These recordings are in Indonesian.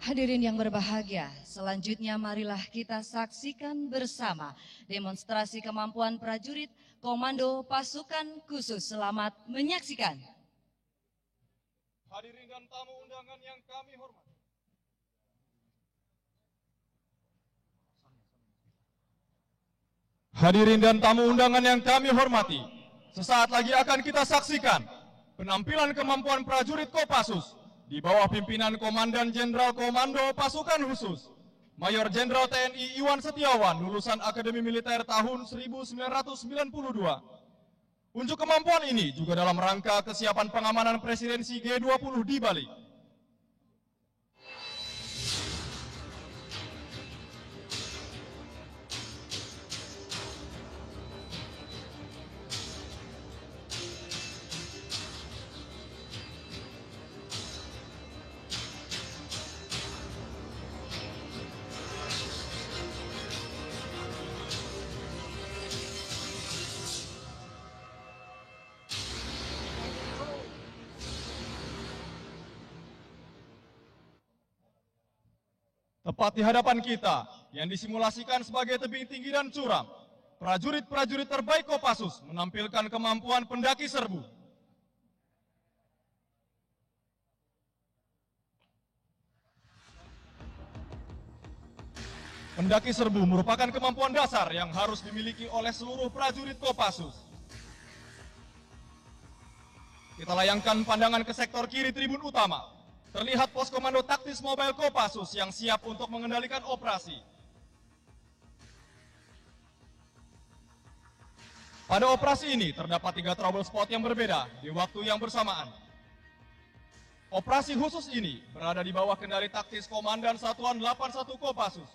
Hadirin yang berbahagia, selanjutnya marilah kita saksikan bersama demonstrasi kemampuan prajurit Komando Pasukan Khusus. Selamat menyaksikan. Hadirin dan tamu undangan yang kami hormati. Hadirin dan tamu undangan yang kami hormati, sesaat lagi akan kita saksikan penampilan kemampuan prajurit Kopassus di bawah pimpinan Komandan Jenderal Komando Pasukan Khusus Mayor Jenderal TNI Iwan Setiawan, lulusan Akademi Militer tahun 1992. Unjuk kemampuan ini juga dalam rangka kesiapan pengamanan presidensi G20 di Bali. Tepat di hadapan kita, yang disimulasikan sebagai tebing tinggi dan curam, prajurit-prajurit terbaik Kopassus menampilkan kemampuan pendaki serbu. Pendaki serbu merupakan kemampuan dasar yang harus dimiliki oleh seluruh prajurit Kopassus. Kita layangkan pandangan ke sektor kiri tribun utama. Terlihat pos komando taktis mobile Kopassus yang siap untuk mengendalikan operasi. Pada operasi ini terdapat 3 trouble spot yang berbeda di waktu yang bersamaan. Operasi khusus ini berada di bawah kendali taktis Komandan Satuan 81 Kopassus,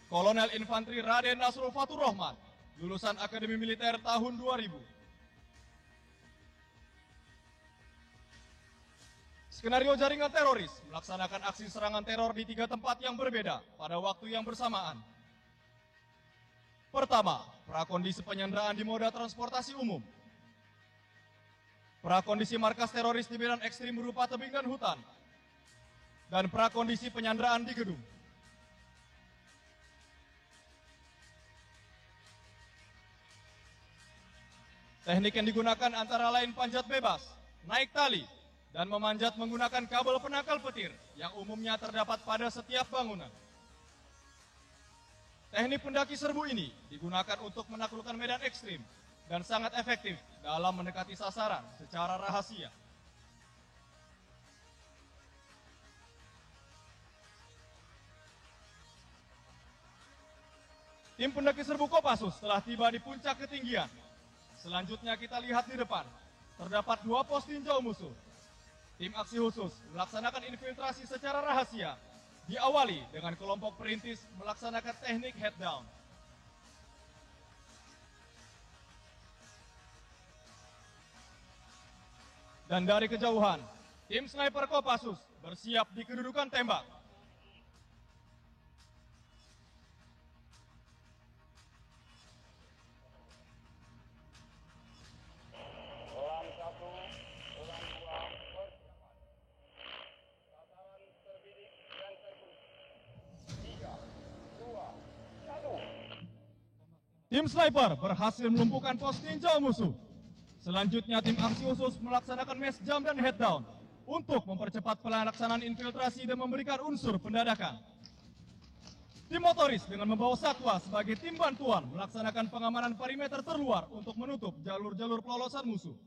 Kolonel Infanteri Raden Nasrul Fatur Rahman, lulusan Akademi Militer tahun 2000. Skenario jaringan teroris melaksanakan aksi serangan teror di 3 tempat yang berbeda pada waktu yang bersamaan. Pertama, prakondisi penyanderaan di moda transportasi umum. Prakondisi markas teroris di medan ekstrim berupa tebing dan hutan. Dan prakondisi penyanderaan di gedung. Teknik yang digunakan antara lain panjat bebas, naik tali, dan memanjat menggunakan kabel penangkal petir yang umumnya terdapat pada setiap bangunan. Teknik pendaki serbu ini digunakan untuk menaklukkan medan ekstrim dan sangat efektif dalam mendekati sasaran secara rahasia. Tim pendaki serbu Kopassus telah tiba di puncak ketinggian. Selanjutnya kita lihat di depan, terdapat 2 pos tinjau musuh. Tim aksi khusus melaksanakan infiltrasi secara rahasia, diawali dengan kelompok perintis melaksanakan teknik head down. Dan dari kejauhan, tim sniper Kopassus bersiap di kedudukan tembak. Tim sniper berhasil melumpuhkan pos tinjau musuh. Selanjutnya tim aksi khusus melaksanakan mass jump dan head down untuk mempercepat pelaksanaan infiltrasi dan memberikan unsur pendadakan. Tim motoris dengan membawa satwa sebagai tim bantuan melaksanakan pengamanan perimeter terluar untuk menutup jalur-jalur pelolosan musuh.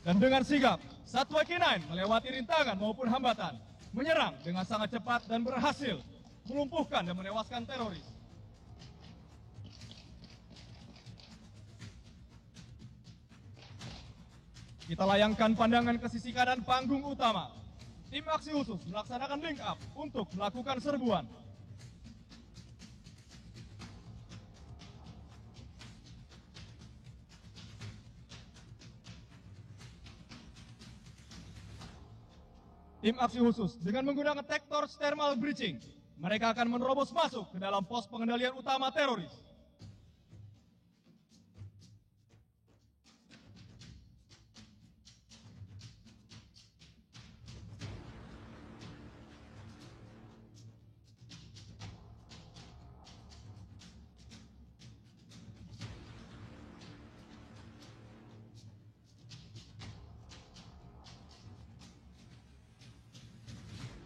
Dan dengan sigap, satwa K9 melewati rintangan maupun hambatan, menyerang dengan sangat cepat dan berhasil melumpuhkan dan menewaskan teroris. Kita layangkan pandangan ke sisi kanan panggung utama. Tim aksi khusus melaksanakan link up untuk melakukan serbuan. Tim aksi khusus dengan menggunakan tektor thermal breaching, mereka akan menerobos masuk ke dalam pos pengendalian utama teroris.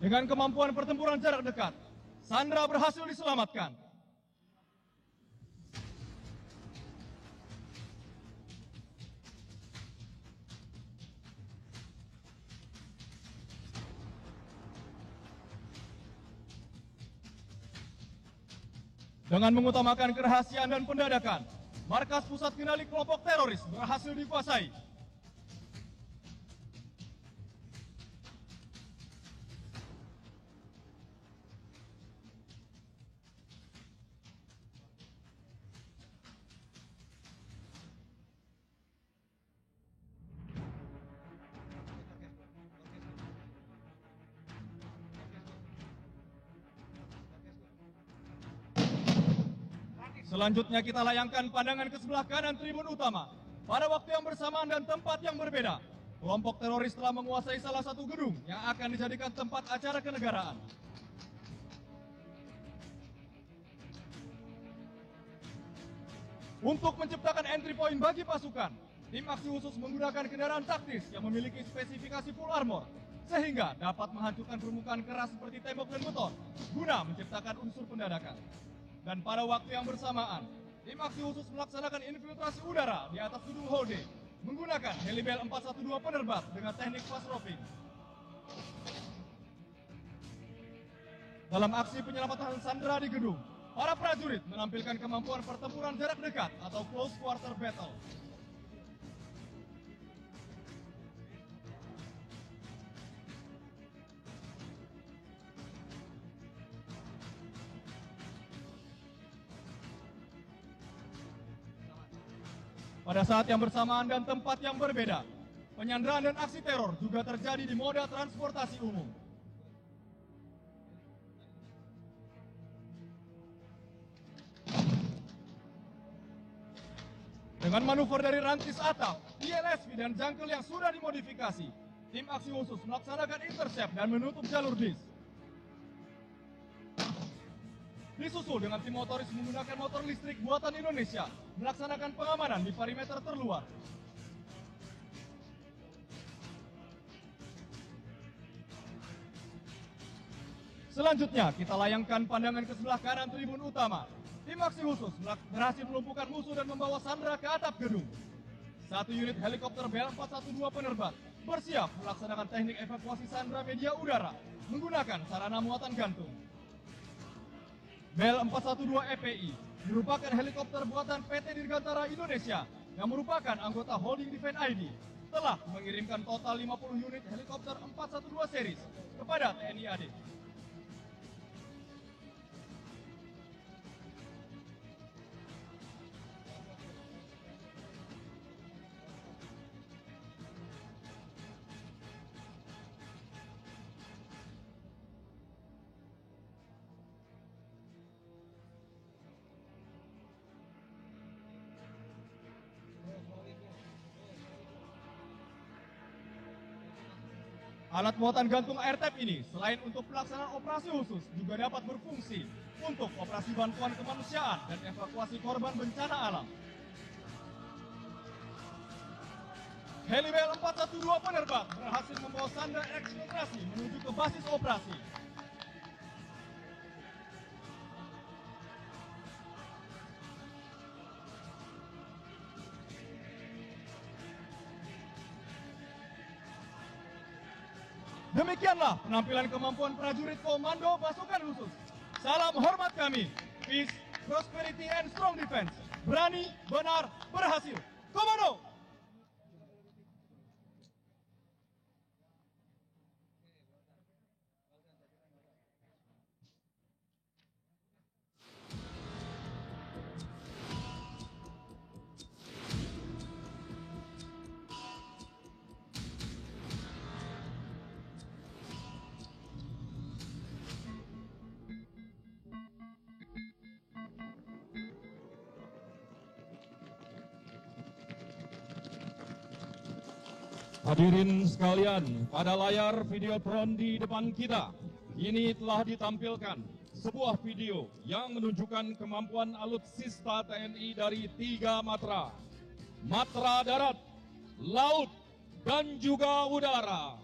Dengan kemampuan pertempuran jarak dekat, Sandra berhasil diselamatkan. Dengan mengutamakan kerahasiaan dan pendadakan, markas pusat kendali kelompok teroris berhasil dikuasai. Selanjutnya kita layangkan pandangan ke sebelah kanan tribun utama. Pada waktu yang bersamaan dan tempat yang berbeda, kelompok teroris telah menguasai salah satu gedung yang akan dijadikan tempat acara kenegaraan. Untuk menciptakan entry point bagi pasukan, tim aksi khusus menggunakan kendaraan taktis yang memiliki spesifikasi full armor, sehingga dapat menghancurkan permukaan keras seperti tembok dan beton, guna menciptakan unsur pendadakan. Dan pada waktu yang bersamaan, tim aksi khusus melaksanakan infiltrasi udara di atas gedung Hall D menggunakan Helibel 412 penerbat dengan teknik fast roving. Dalam aksi penyelamatan Sandra di gedung, para prajurit menampilkan kemampuan pertempuran jarak dekat atau close quarter battle. Pada saat yang bersamaan dan tempat yang berbeda, penyanderaan dan aksi teror juga terjadi di moda transportasi umum. Dengan manuver dari rantis atap, ILSP dan jangkel yang sudah dimodifikasi, tim aksi khusus melaksanakan intercept dan menutup jalur bis. Disusul dengan tim motoris menggunakan motor listrik buatan Indonesia, melaksanakan pengamanan di perimeter terluar. Selanjutnya, kita layangkan pandangan ke sebelah kanan tribun utama. Tim aksi khusus berhasil melumpuhkan musuh dan membawa Sandra ke atap gedung. Satu unit helikopter Bell 412 penerbat bersiap melaksanakan teknik evakuasi Sandra media udara menggunakan sarana muatan gantung. Bell 412 EPI merupakan helikopter buatan PT Dirgantara Indonesia yang merupakan anggota Holding Defense ID, telah mengirimkan total 50 unit helikopter 412 series kepada TNI AD. Alat muatan gantung airtap ini selain untuk pelaksanaan operasi khusus juga dapat berfungsi untuk operasi bantuan kemanusiaan dan evakuasi korban bencana alam. Helibel 412 penerbat berhasil membawa Sandra eksfiltrasi menuju ke basis operasi. Demikianlah penampilan kemampuan prajurit Komando Pasukan Khusus. Salam hormat kami. Peace, prosperity, and strong defense. Berani, benar, berhasil. Komando! Hadirin sekalian, pada layar Videotron di depan kita, ini telah ditampilkan sebuah video yang menunjukkan kemampuan alutsista TNI dari 3 matra. Matra darat, laut, dan juga udara.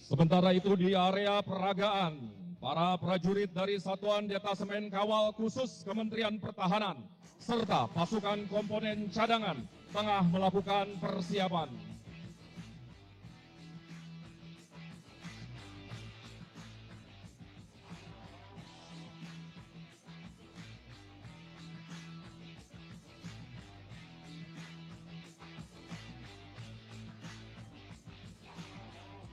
Sementara itu di area peragaan, para prajurit dari Satuan Detasemen Kawal Khusus Kementerian Pertahanan serta pasukan komponen cadangan tengah melakukan persiapan.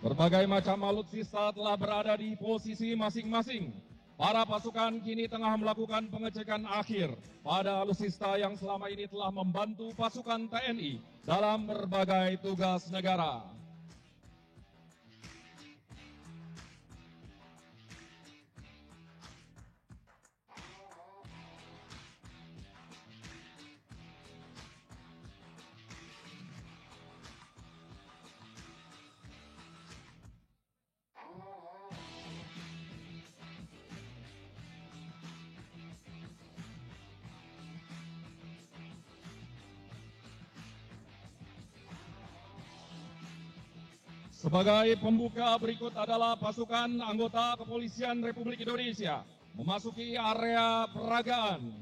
Berbagai macam alutsista telah berada di posisi masing-masing. Para pasukan kini tengah melakukan pengecekan akhir pada alutsista yang selama ini telah membantu pasukan TNI dalam berbagai tugas negara. Sebagai pembuka berikut adalah pasukan anggota Kepolisian Republik Indonesia memasuki area peragaan.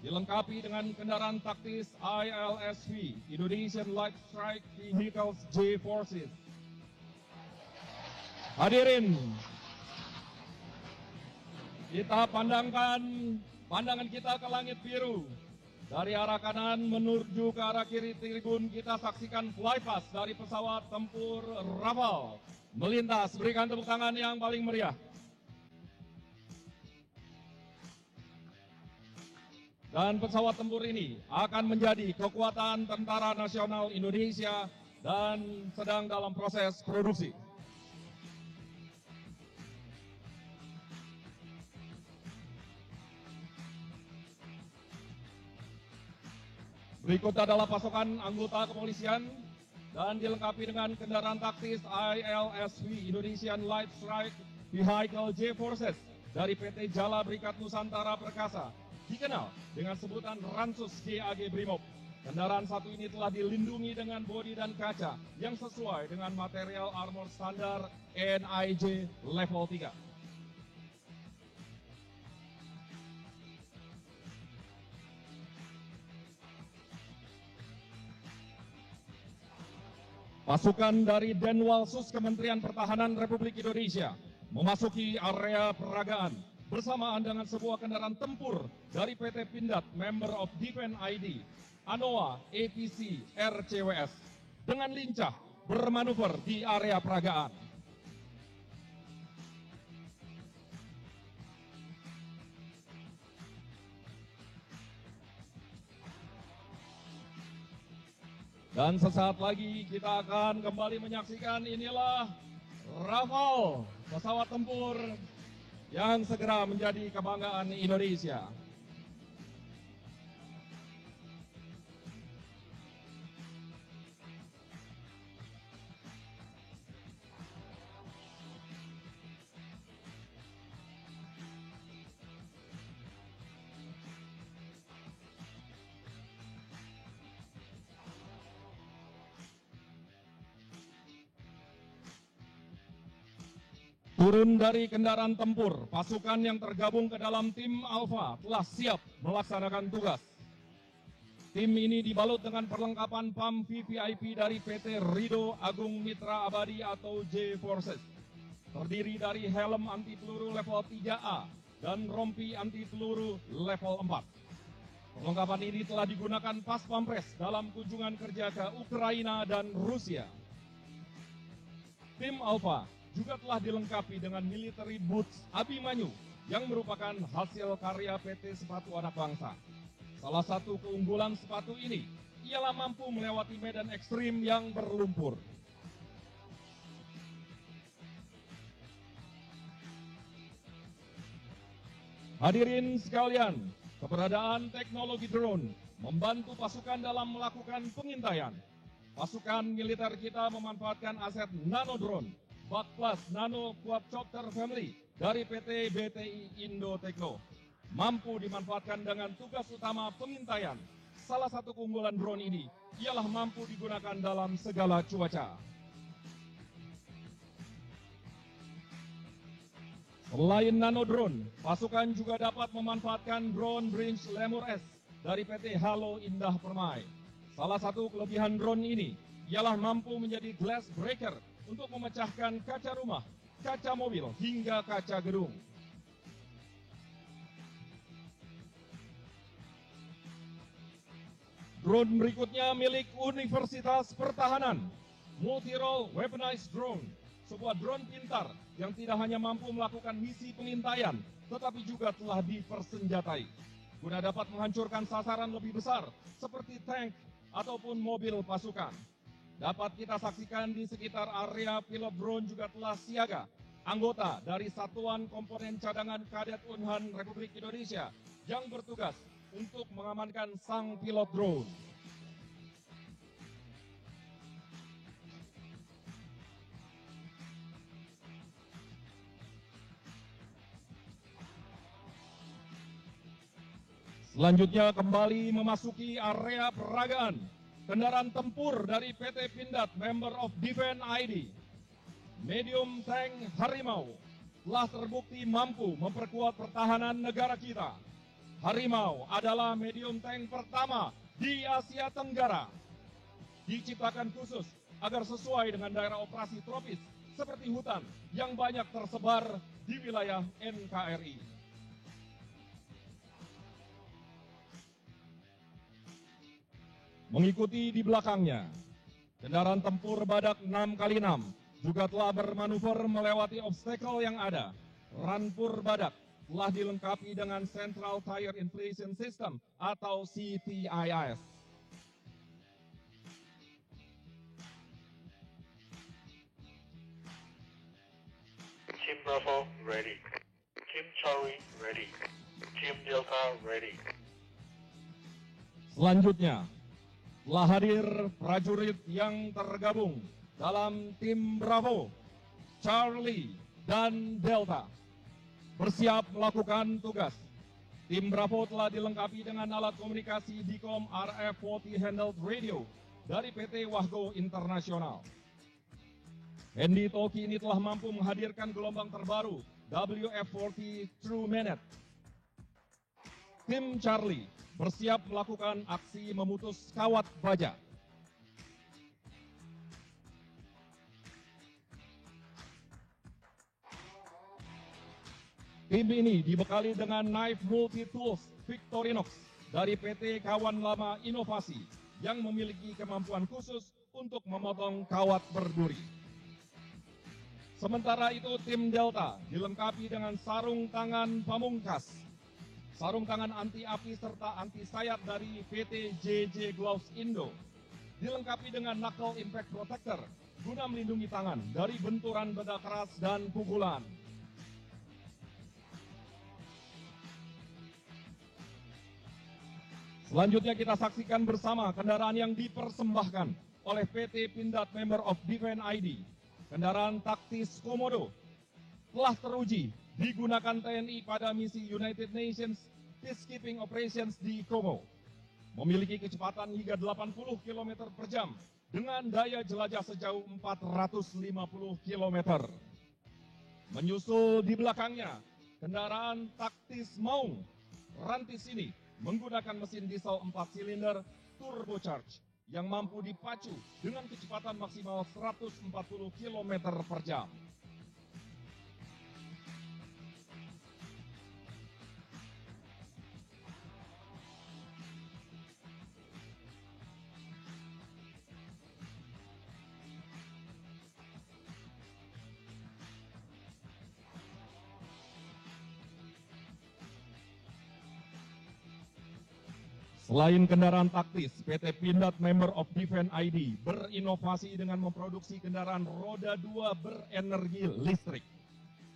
Dilengkapi dengan kendaraan taktis ILSV, Indonesian Light Strike Vehicles J Forces. Hadirin, kita pandangan kita ke langit biru. Dari arah kanan menuju ke arah kiri tribun kita saksikan flypast dari pesawat tempur Rafale melintas. Berikan tepuk tangan yang paling meriah. Dan pesawat tempur ini akan menjadi kekuatan Tentara Nasional Indonesia dan sedang dalam proses produksi. Berikut adalah pasukan anggota kepolisian dan dilengkapi dengan kendaraan taktis ILSV, Indonesian Light Strike Vehicle J Forces dari PT Jala Berikat Nusantara Perkasa, dikenal dengan sebutan Ransus GAG Brimob. Kendaraan satu ini telah dilindungi dengan bodi dan kaca yang sesuai dengan material armor standar NIJ level 3. Pasukan dari Denwalsus Kementerian Pertahanan Republik Indonesia memasuki area peragaan bersamaan dengan sebuah kendaraan tempur dari PT Pindad Member of Defense ID ANOA APC RCWS dengan lincah bermanuver di area peragaan. Dan sesaat lagi kita akan kembali menyaksikan inilah Rafale, pesawat tempur yang segera menjadi kebanggaan Indonesia. Turun dari kendaraan tempur, pasukan yang tergabung ke dalam tim Alpha telah siap melaksanakan tugas. Tim ini dibalut dengan perlengkapan PAM VVIP dari PT Rido Agung Mitra Abadi atau J Forces. Terdiri dari helm anti peluru level 3A dan rompi anti peluru level 4. Perlengkapan ini telah digunakan Pas Pampres dalam kunjungan kerja ke Ukraina dan Rusia. Tim Alpha juga telah dilengkapi dengan military boots Abimanyu yang merupakan hasil karya PT Sepatu Anak Bangsa. Salah satu keunggulan sepatu ini ialah mampu melewati medan ekstrim yang berlumpur. Hadirin sekalian, keberadaan teknologi drone membantu pasukan dalam melakukan pengintaian. Pasukan militer kita memanfaatkan aset nano drone Bak Plus Nano Quadcopter Family dari PT BTI Indo Tekno. Mampu dimanfaatkan dengan tugas utama pengintaian. Salah satu keunggulan drone ini ialah mampu digunakan dalam segala cuaca. Selain nano drone, pasukan juga dapat memanfaatkan drone Brinch Lemur S dari PT Halo Indah Permai. Salah satu kelebihan drone ini ialah mampu menjadi glass breaker untuk memecahkan kaca rumah, kaca mobil, hingga kaca gedung. Drone berikutnya milik Universitas Pertahanan, Multi-Role Weaponized Drone, sebuah drone pintar yang tidak hanya mampu melakukan misi pengintaian, tetapi juga telah dipersenjatai, guna dapat menghancurkan sasaran lebih besar, seperti tank ataupun mobil pasukan. Dapat kita saksikan di sekitar area pilot drone juga telah siaga anggota dari Satuan Komponen Cadangan Kadet Unhan Republik Indonesia yang bertugas untuk mengamankan sang pilot drone. Selanjutnya kembali memasuki area peragaan kendaraan tempur dari PT Pindad Member of Defense ID. Medium Tank Harimau telah terbukti mampu memperkuat pertahanan negara kita. Harimau adalah medium tank pertama di Asia Tenggara. Diciptakan khusus agar sesuai dengan daerah operasi tropis seperti hutan yang banyak tersebar di wilayah NKRI. Mengikuti di belakangnya, kendaraan tempur Badak 6x6 juga telah bermanuver melewati obstacle yang ada. Rampur Badak telah dilengkapi dengan Central Tire Inflation System atau CTIS. Team Bravo ready. Team Charlie ready. Team Delta ready. Selanjutnya, telah hadir prajurit yang tergabung dalam tim Bravo, Charlie, dan Delta. Bersiap melakukan tugas. Tim Bravo telah dilengkapi dengan alat komunikasi DICOM RF-40 handheld radio dari PT Wahgo Internasional. Handy Talkie ini telah mampu menghadirkan gelombang terbaru WF-40 True Minute. Tim Charlie bersiap melakukan aksi memutus kawat baja. Tim ini dibekali dengan knife multi-tools Victorinox dari PT Kawan Lama Inovasi yang memiliki kemampuan khusus untuk memotong kawat berduri. Sementara itu tim Delta dilengkapi dengan sarung tangan pamungkas, sarung tangan anti api serta anti sayap dari PT JJ Gloves Indo, dilengkapi dengan knuckle impact protector guna melindungi tangan dari benturan benda keras dan pukulan. Selanjutnya kita saksikan bersama kendaraan yang dipersembahkan oleh PT Pindad Member of Defense ID. Kendaraan taktis Komodo telah teruji digunakan TNI pada misi United Nations Peacekeeping Operations di Kongo. Memiliki kecepatan hingga 80 km per jam dengan daya jelajah sejauh 450 km. Menyusul di belakangnya, kendaraan taktis Maung. Rantis ini menggunakan mesin diesel 4 silinder turbocharged yang mampu dipacu dengan kecepatan maksimal 140 km per jam. Selain kendaraan taktis, PT Pindad Member of Defense ID berinovasi dengan memproduksi kendaraan roda 2 berenergi listrik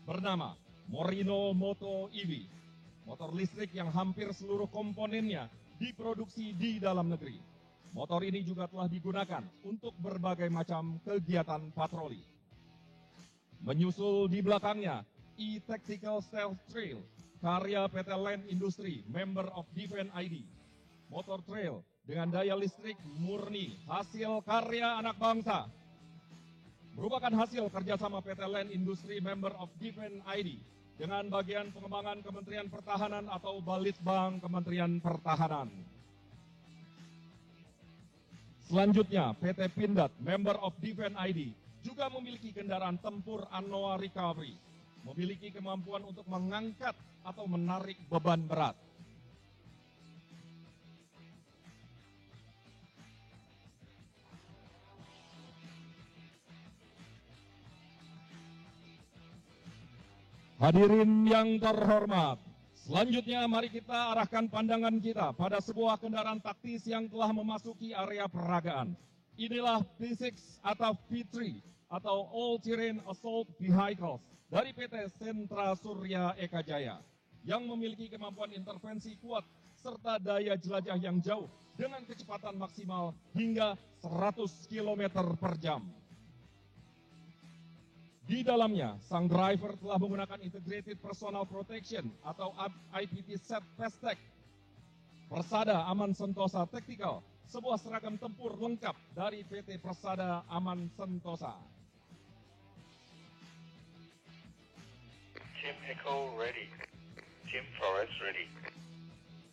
bernama Morino Moto EV. Motor listrik yang hampir seluruh komponennya diproduksi di dalam negeri. Motor ini juga telah digunakan untuk berbagai macam kegiatan patroli. Menyusul di belakangnya, E-Tactical Stealth Trail, karya PT Land Industry Member of Defense ID. Motor trail dengan daya listrik murni, hasil karya anak bangsa. Merupakan hasil kerjasama PT Land Industry Member of Defense ID dengan bagian pengembangan Kementerian Pertahanan atau Balitbang Kementerian Pertahanan. Selanjutnya, PT Pindad, Member of Defense ID, juga memiliki kendaraan tempur Anoa Recovery, memiliki kemampuan untuk mengangkat atau menarik beban berat. Hadirin yang terhormat, selanjutnya mari kita arahkan pandangan kita pada sebuah kendaraan taktis yang telah memasuki area peragaan. Inilah P6 atau P3 atau All Terrain Assault Vehicles dari PT Sentra Surya Eka Jaya yang memiliki kemampuan intervensi kuat serta daya jelajah yang jauh dengan kecepatan maksimal hingga 100 km per jam. Di dalamnya, sang driver telah menggunakan Integrated Personal Protection atau IPP Set Pestek, Persada Aman Sentosa Tactical, sebuah seragam tempur lengkap dari PT Persada Aman Sentosa. Team Echo ready. Team Forest ready.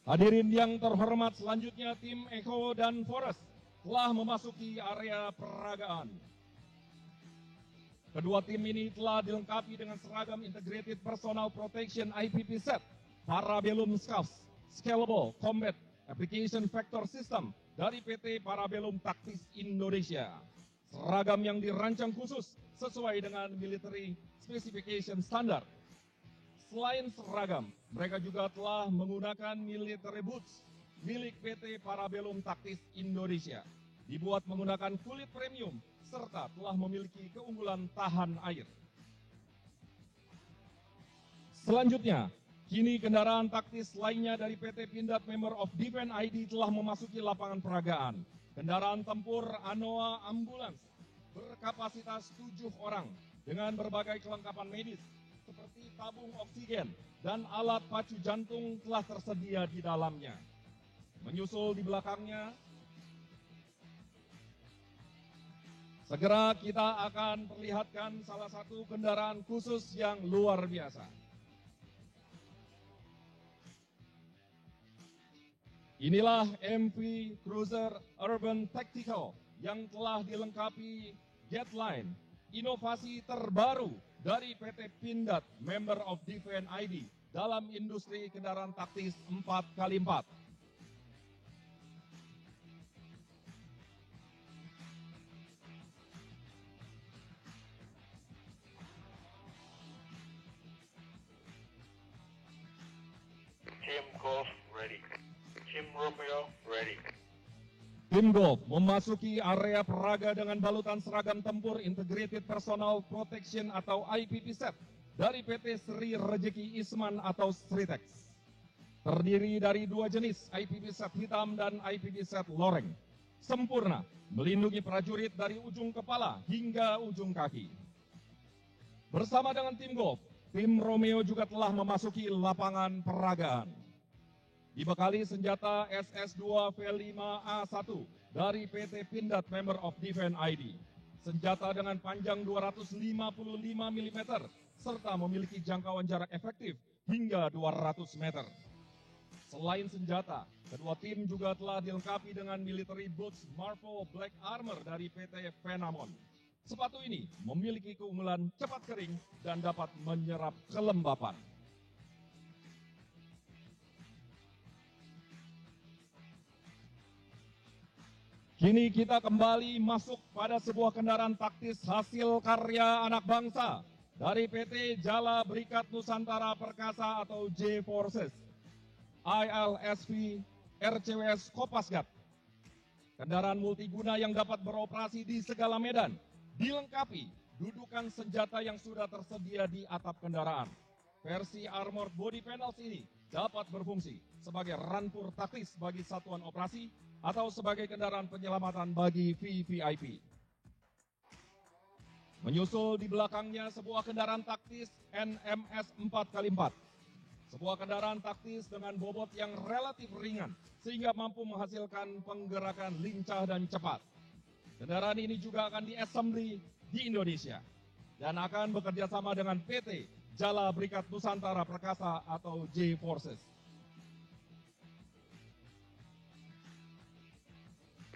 Hadirin yang terhormat, selanjutnya tim Echo dan Forest telah memasuki area peragaan. Kedua tim ini telah dilengkapi dengan seragam Integrated Personal Protection IPP Set, Parabellum Scuffs, Scalable Combat Application Vector System dari PT Parabellum Taktis Indonesia. Seragam yang dirancang khusus sesuai dengan Military Specification Standard. Selain seragam, mereka juga telah menggunakan military boots milik PT Parabellum Taktis Indonesia. Dibuat menggunakan kulit premium serta telah memiliki keunggulan tahan air. Selanjutnya, kini kendaraan taktis lainnya dari PT Pindad Member of Defense ID telah memasuki lapangan peragaan. Kendaraan tempur Anoa Ambulance berkapasitas 7 orang dengan berbagai kelengkapan medis seperti tabung oksigen dan alat pacu jantung telah tersedia di dalamnya. Menyusul di belakangnya, segera kita akan perlihatkan salah satu kendaraan khusus yang luar biasa. Inilah MV Cruiser Urban Tactical yang telah dilengkapi Jetline, inovasi terbaru dari PT Pindad Member of Defense ID dalam industri kendaraan taktis 4x4. Team Golf ready. Team Romeo ready. Tim Golf memasuki area peraga dengan balutan seragam tempur Integrated Personal Protection atau IPP Set dari PT Sri Rejeki Isman atau Sritex. Terdiri dari 2 jenis IPP Set hitam dan IPP Set loreng. Sempurna, melindungi prajurit dari ujung kepala hingga ujung kaki. Bersama dengan tim Golf, tim Romeo juga telah memasuki lapangan peragaan. Dibekali senjata SS2 V5A1 dari PT Pindad Member of Defense ID. Senjata dengan panjang 255 mm serta memiliki jangkauan jarak efektif hingga 200 meter. Selain senjata, kedua tim juga telah dilengkapi dengan military boots Marvel Black Armor dari PT Venamon. Sepatu ini memiliki keunggulan cepat kering dan dapat menyerap kelembapan. Kini kita kembali masuk pada sebuah kendaraan taktis hasil karya anak bangsa dari PT Jala Berikat Nusantara Perkasa atau J-Forces, ILSV RCWS Kopasgat. Kendaraan multiguna yang dapat beroperasi di segala medan, dilengkapi dudukan senjata yang sudah tersedia di atap kendaraan. Versi Armored Body Panels ini dapat berfungsi sebagai rampur taktis bagi satuan operasi atau sebagai kendaraan penyelamatan bagi VVIP. Menyusul di belakangnya sebuah kendaraan taktis NMS 4x4. Sebuah kendaraan taktis dengan bobot yang relatif ringan sehingga mampu menghasilkan penggerakan lincah dan cepat. Kendaraan ini juga akan di-assembly di Indonesia dan akan bekerja sama dengan PT Jala Berikat Nusantara Perkasa atau J-Forces.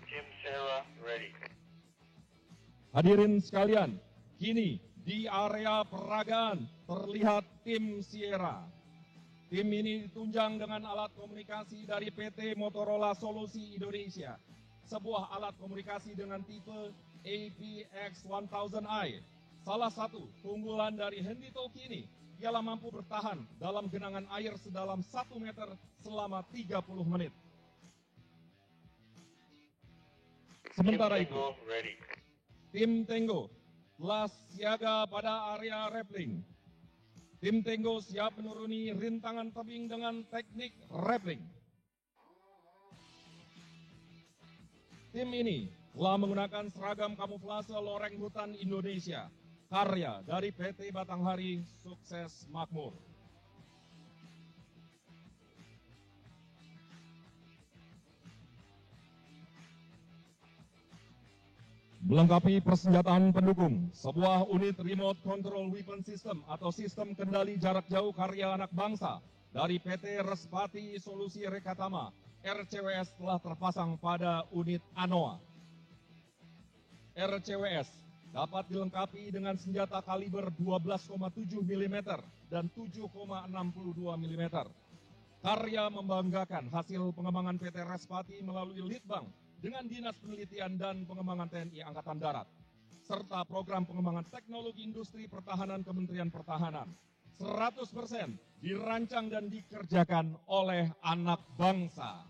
Team Sarah ready. Hadirin sekalian, kini di area peragaan terlihat tim Sierra. Tim ini ditunjang dengan alat komunikasi dari PT Motorola Solusi Indonesia. Sebuah alat komunikasi dengan tipe APX1000i. Salah satu keunggulan dari Handytalk ini ialah mampu bertahan dalam genangan air sedalam 1 meter selama 30 menit. Sementara Team itu, Tango ready. tim Tango telah siaga pada area rappelling. Tim Tango siap menuruni rintangan tebing dengan teknik rappelling. Tim ini telah menggunakan seragam kamuflase loreng hutan Indonesia, karya dari PT Batanghari Sukses Makmur. Melengkapi persenjataan pendukung, sebuah unit remote control weapon system atau sistem kendali jarak jauh karya anak bangsa dari PT Respati Solusi Rekatama RCWS telah terpasang pada unit ANOA. RCWS dapat dilengkapi dengan senjata kaliber 12,7 mm dan 7,62 mm. Karya membanggakan hasil pengembangan PT Respati melalui Litbang dengan Dinas Penelitian dan Pengembangan TNI Angkatan Darat, serta program pengembangan teknologi industri pertahanan Kementerian Pertahanan. 100% dirancang dan dikerjakan oleh anak bangsa.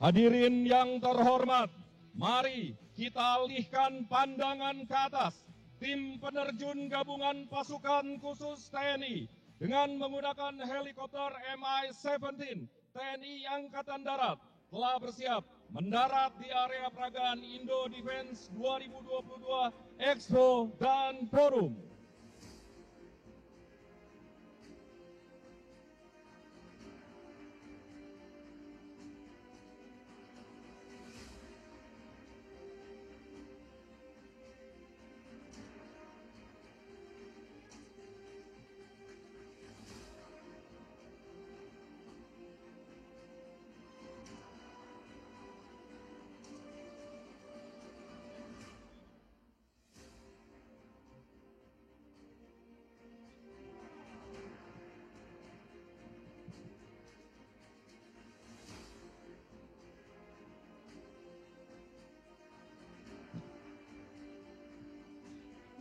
Hadirin yang terhormat, mari kita alihkan pandangan ke atas. Tim penerjun gabungan pasukan khusus TNI dengan menggunakan helikopter Mi-17 TNI Angkatan Darat telah bersiap mendarat di area peragaan Indo Defense 2022 Expo dan Forum.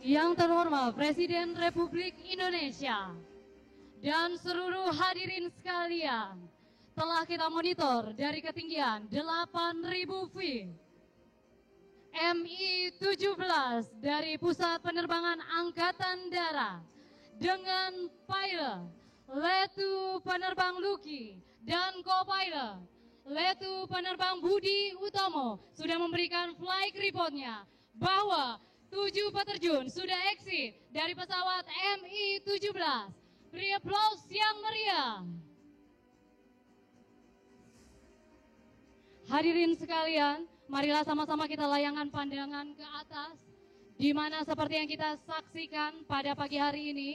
Yang terhormat Presiden Republik Indonesia dan seluruh hadirin sekalian, telah kita monitor dari ketinggian 8.000 feet. Mi-17 dari Pusat Penerbangan Angkatan Darat dengan pilot Letu Penerbang Luki dan co-pilot Letu Penerbang Budi Utomo sudah memberikan flight reportnya bahwa 7 peterjun sudah exit dari pesawat Mi-17. Beri aplaus yang meriah. Hadirin sekalian, marilah sama-sama kita layangkan pandangan ke atas, di mana seperti yang kita saksikan pada pagi hari ini,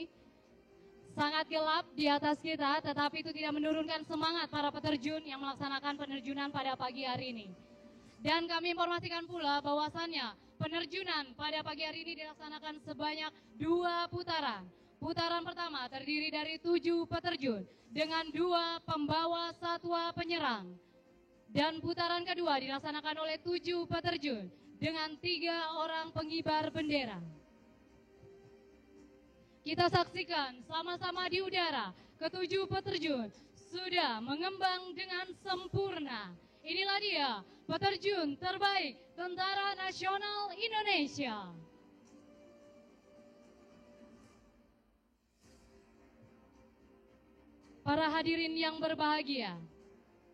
sangat gelap di atas kita, tetapi itu tidak menurunkan semangat para peterjun yang melaksanakan penerjunan pada pagi hari ini. Dan kami informasikan pula bahwasannya penerjunan pada pagi hari ini dilaksanakan sebanyak 2 putaran. Putaran pertama terdiri dari 7 peterjun dengan 2 pembawa satwa penyerang. Dan putaran kedua dilaksanakan oleh 7 peterjun dengan 3 orang pengibar bendera. Kita saksikan sama-sama di udara, ke-7 peterjun sudah mengembang dengan sempurna. Inilah dia peterjun terbaik Tentara Nasional Indonesia. Para hadirin yang berbahagia,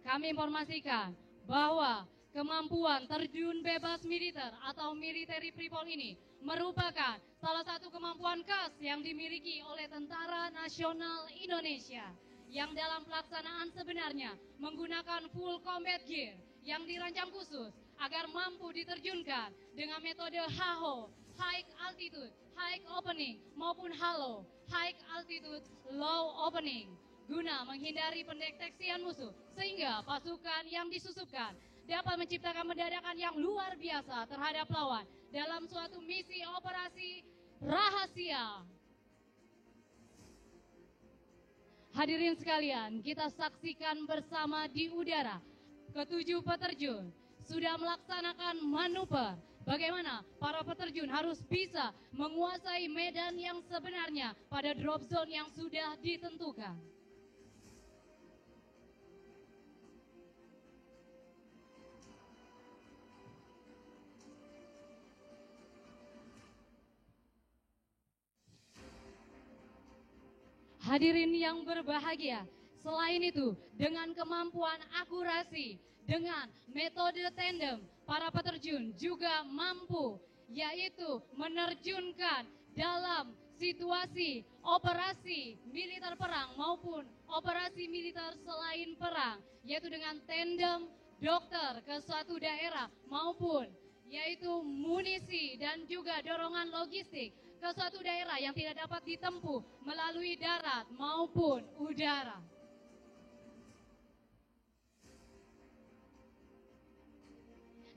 kami informasikan bahwa kemampuan terjun bebas militer atau military freefall ini merupakan salah satu kemampuan khas yang dimiliki oleh Tentara Nasional Indonesia yang dalam pelaksanaan sebenarnya menggunakan full combat gear yang dirancang khusus agar mampu diterjunkan dengan metode HAHO, High Altitude, High Opening maupun HALO, High Altitude, Low Opening, guna menghindari pendeteksian musuh sehingga pasukan yang disusupkan dapat menciptakan ledakan yang luar biasa terhadap lawan dalam suatu misi operasi rahasia. Hadirin sekalian, kita saksikan bersama di udara ketujuh peterjun sudah melaksanakan manuver. Bagaimana para peterjun harus bisa menguasai medan yang sebenarnya pada drop zone yang sudah ditentukan. Hadirin yang berbahagia, selain itu dengan kemampuan akurasi, dengan metode tandem, para peterjun juga mampu yaitu menerjunkan dalam situasi operasi militer perang maupun operasi militer selain perang, yaitu dengan tandem dokter ke suatu daerah maupun yaitu munisi dan juga dorongan logistik ke suatu daerah yang tidak dapat ditempuh melalui darat maupun udara.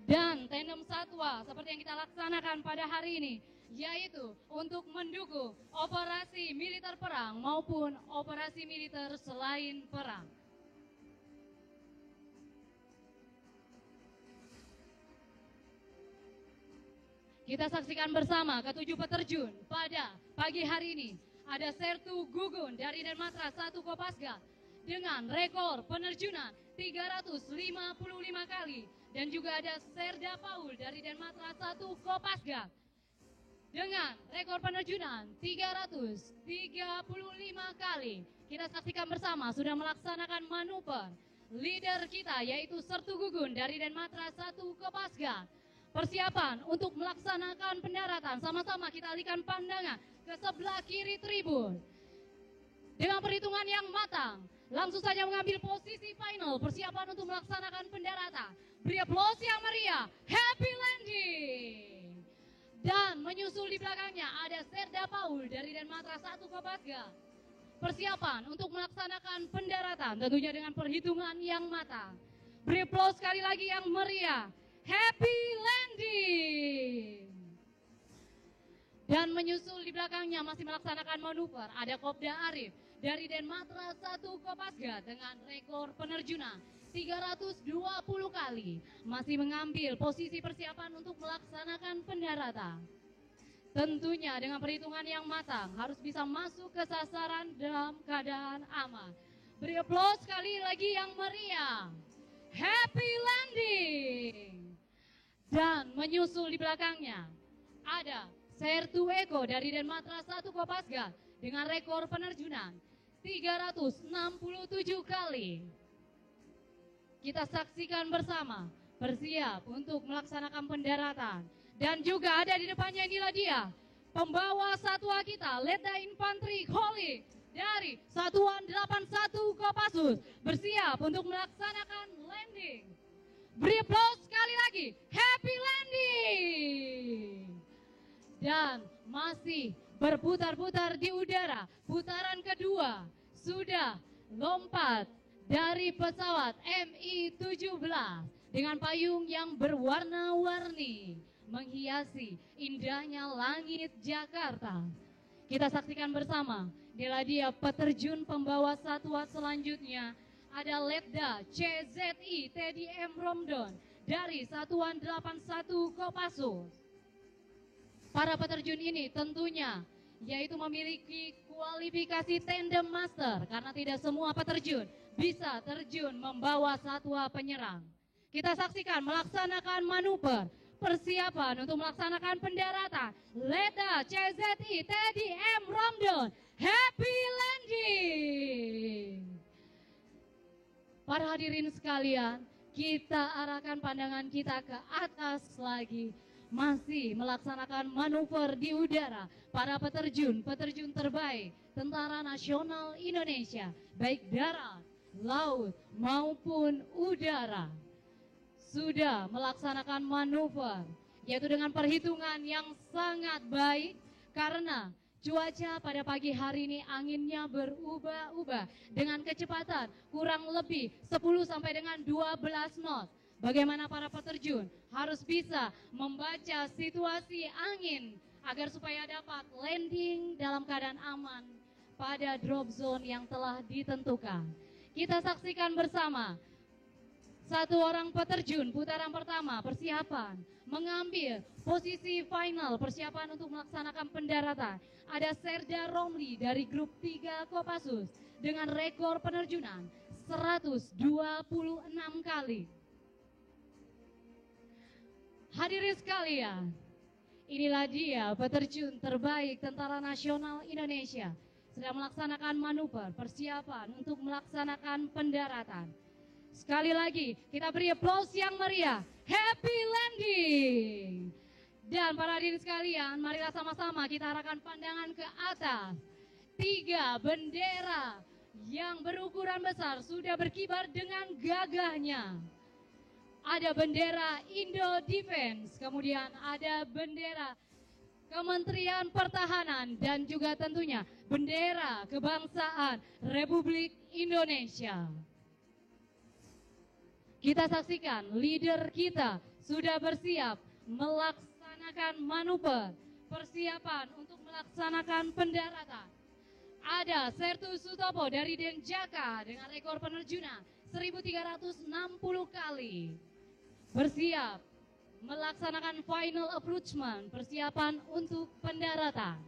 Dan tandem satwa seperti yang kita laksanakan pada hari ini, yaitu untuk mendukung operasi militer perang maupun operasi militer selain perang. Kita saksikan bersama ketujuh peterjun pada pagi hari ini. Ada Sertu Gugun dari Denmatra 1 Kopasga dengan rekor penerjunan 355 kali. Dan juga ada Serda Paul dari Denmatra 1 Kopasga dengan rekor penerjunan 335 kali. Kita saksikan bersama sudah melaksanakan manuver leader kita yaitu Sertu Gugun dari Denmatra 1 Kopasga. Persiapan untuk melaksanakan pendaratan, sama-sama kita alihkan pandangan ke sebelah kiri tribun. Dengan perhitungan yang matang, langsung saja mengambil posisi final, persiapan untuk melaksanakan pendaratan. Beri aplaus yang meriah, happy landing. Dan menyusul di belakangnya ada Serda Paul dari Denmatra 1 Kopasga. Persiapan untuk melaksanakan pendaratan, tentunya dengan perhitungan yang matang. Beri aplaus sekali lagi yang meriah. Happy landing. Dan menyusul di belakangnya masih melaksanakan manuver ada Kopda Arif dari Denmatra 1 Kopasga dengan rekor penerjunan 320 kali. Masih mengambil posisi persiapan untuk melaksanakan pendaratan. Tentunya dengan perhitungan yang matang harus bisa masuk ke sasaran dalam keadaan aman. Beri aplaus sekali lagi yang meriah. Happy landing. Dan menyusul di belakangnya ada Sertu Eko dari Denmatra 1 Kopasga dengan rekor penerjunan 367 kali. Kita saksikan bersama bersiap untuk melaksanakan pendaratan. Dan juga ada di depannya inilah dia pembawa satwa kita Letda Infantri Holy dari Satuan 81 Kopassus bersiap untuk melaksanakan landing. Beri aplaus sekali lagi, happy landing. Dan masih berputar-putar di udara, putaran kedua sudah lompat dari pesawat Mi-17 dengan payung yang berwarna-warni menghiasi indahnya langit Jakarta. Kita saksikan bersama, inilah dia peterjun pembawa satwa selanjutnya. Ada Letda CZI Teddy M. Romdon dari Satuan 81 Kopassus. Para peterjun ini tentunya yaitu memiliki kualifikasi tandem master karena tidak semua peterjun bisa terjun membawa satwa penyerang. Kita saksikan melaksanakan manuver persiapan untuk melaksanakan pendaratan. Letda CZI Teddy M. Romdon, happy landing. Para hadirin sekalian, kita arahkan pandangan kita ke atas lagi. Masih melaksanakan manuver di udara para peterjun terbaik Tentara Nasional Indonesia, baik darat, laut maupun udara, sudah melaksanakan manuver, yaitu dengan perhitungan yang sangat baik karena cuaca pada pagi hari ini anginnya berubah-ubah dengan kecepatan kurang lebih 10 sampai dengan 12 knot. Bagaimana para peterjun harus bisa membaca situasi angin agar supaya dapat landing dalam keadaan aman pada drop zone yang telah ditentukan. Kita saksikan bersama satu orang peterjun putaran pertama persiapan mengambil posisi final persiapan untuk melaksanakan pendaratan. Ada Serda Romli dari grup 3 Kopassus dengan rekor penerjunan 126 kali. Hadirin sekalian, inilah dia peterjun terbaik Tentara Nasional Indonesia sedang melaksanakan manuver persiapan untuk melaksanakan pendaratan. Sekali lagi kita beri aplaus yang meriah. Happy landing. Dan para hadirin sekalian, marilah sama-sama kita arahkan pandangan ke atas. 3 bendera yang berukuran besar sudah berkibar dengan gagahnya. Ada bendera Indo Defense, kemudian ada bendera Kementerian Pertahanan dan juga tentunya bendera kebangsaan Republik Indonesia. Kita saksikan leader kita sudah bersiap melaksanakan manuver persiapan untuk melaksanakan pendaratan. Ada Sertu Sutopo dari Denjaka dengan rekor penerjunan 1360 kali. Bersiap melaksanakan final approachment persiapan untuk pendaratan.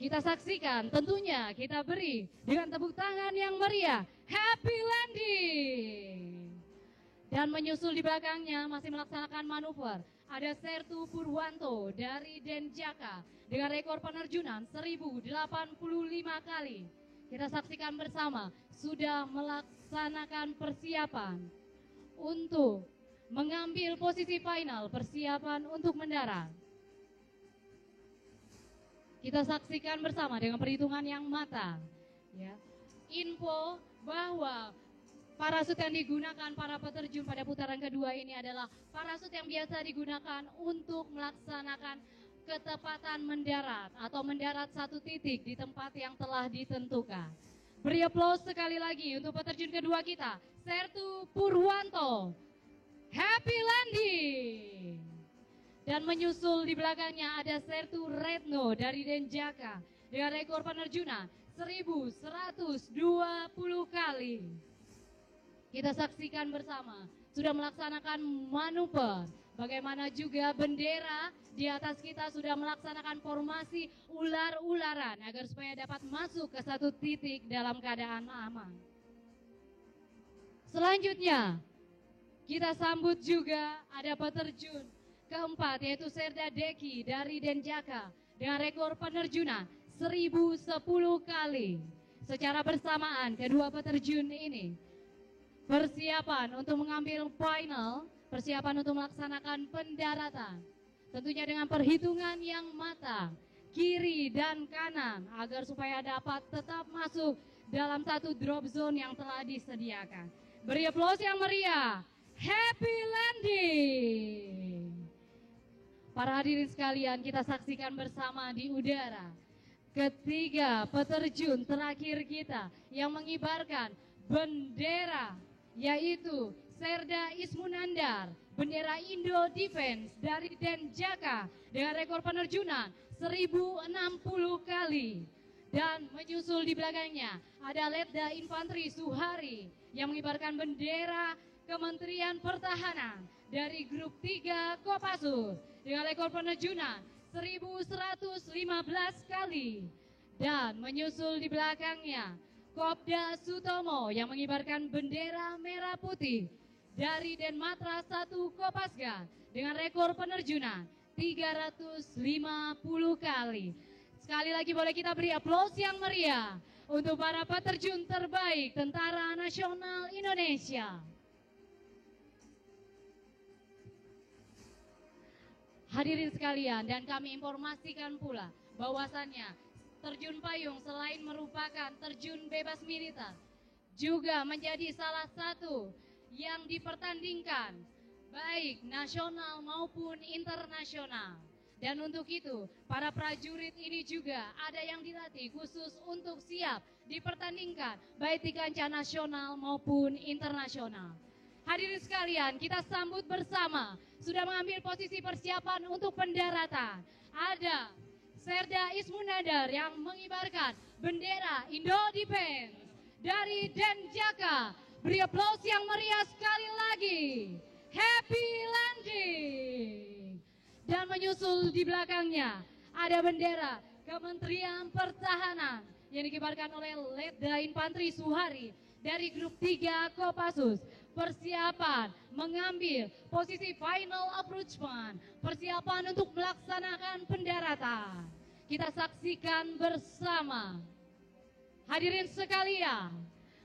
Kita saksikan, tentunya kita beri dengan tepuk tangan yang meriah. Happy landing. Dan menyusul di belakangnya masih melaksanakan manuver. Ada Sertu Purwanto dari Denjaka dengan rekor penerjunan 1085 kali. Kita saksikan bersama sudah melaksanakan persiapan untuk mengambil posisi final persiapan untuk mendarat. Kita saksikan bersama dengan perhitungan yang matang. Ya. Info bahwa parasut yang digunakan para peterjun pada putaran kedua ini adalah parasut yang biasa digunakan untuk melaksanakan ketepatan mendarat atau mendarat satu titik di tempat yang telah ditentukan. Beri aplaus sekali lagi untuk peterjun kedua kita, Sertu Purwanto. Happy landing. Dan menyusul di belakangnya ada Sertu Retno dari Denjaka dengan rekor penerjunan 1120 kali. Kita saksikan bersama sudah melaksanakan manuver. Bagaimana juga bendera di atas kita sudah melaksanakan formasi ular-ularan agar supaya dapat masuk ke satu titik dalam keadaan aman. Selanjutnya kita sambut juga ada peterjun keempat yaitu Serda Deki dari Denjaka dengan rekor penerjunan 1010 kali. Secara bersamaan kedua peterjun ini persiapan untuk mengambil final, persiapan untuk melaksanakan pendaratan. Tentunya dengan perhitungan yang matang, kiri dan kanan agar supaya dapat tetap masuk dalam satu drop zone yang telah disediakan. Beri aplaus yang meriah. Happy landing. Para hadirin sekalian, kita saksikan bersama di udara ketiga peterjun terakhir kita yang mengibarkan bendera, yaitu Serda Ismunandar, bendera Indo Defense dari Denjaka dengan rekor penerjunan 1060 kali. Dan menyusul di belakangnya ada Letda Infanteri Suhari yang mengibarkan bendera Kementerian Pertahanan dari grup 3 Kopassus dengan rekor penerjunan 1115 kali. Dan menyusul di belakangnya Kopda Sutomo yang mengibarkan bendera merah putih dari Denmatra 1 Kopasga dengan rekor penerjunan 350 kali. Sekali lagi boleh kita beri aplaus yang meriah untuk para peterjun terbaik Tentara Nasional Indonesia. Hadirin sekalian, dan kami informasikan pula bahwasannya terjun payung selain merupakan terjun bebas militer, juga menjadi salah satu yang dipertandingkan baik nasional maupun internasional. Dan untuk itu, para prajurit ini juga ada yang dilatih khusus untuk siap dipertandingkan baik di kancah nasional maupun internasional. Hadirin sekalian, kita sambut bersama, sudah mengambil posisi persiapan untuk pendaratan. Ada Serda Ismunadar yang mengibarkan bendera Indo Defense dari Denjaka. Beri aplaus yang meriah sekali lagi. Happy landing. Dan menyusul di belakangnya ada bendera Kementerian Pertahanan yang dikibarkan oleh Letda Infantri Suhari dari grup 3 Kopassus. Persiapan mengambil posisi final approachment, persiapan untuk melaksanakan pendaratan. Kita saksikan bersama. Hadirin sekalian,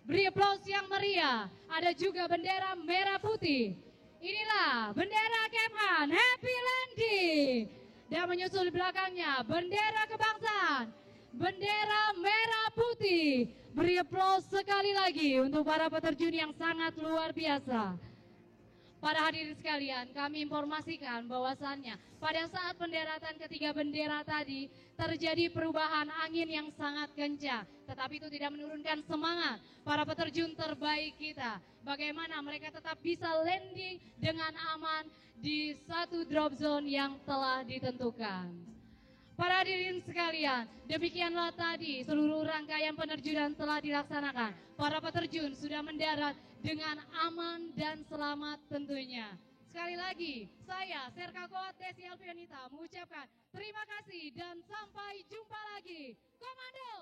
beri aplaus yang meriah. Ada juga bendera merah putih. Inilah bendera Kemhan, Happy Landing. Dan menyusul belakangnya bendera kebangsaan, bendera merah putih. Beri aplaus sekali lagi untuk para peterjun yang sangat luar biasa. Para hadirin sekalian, kami informasikan bahwasannya pada saat pendaratan ketiga bendera tadi terjadi perubahan angin yang sangat kencang. Tetapi itu tidak menurunkan semangat para peterjun terbaik kita. Bagaimana mereka tetap bisa landing dengan aman di satu drop zone yang telah ditentukan. Para hadirin sekalian, demikianlah tadi seluruh rangkaian penerjunan telah dilaksanakan. Para peterjun sudah mendarat dengan aman dan selamat tentunya. Sekali lagi, saya Serka Koat Desi Alfianita mengucapkan terima kasih dan sampai jumpa lagi. Komando!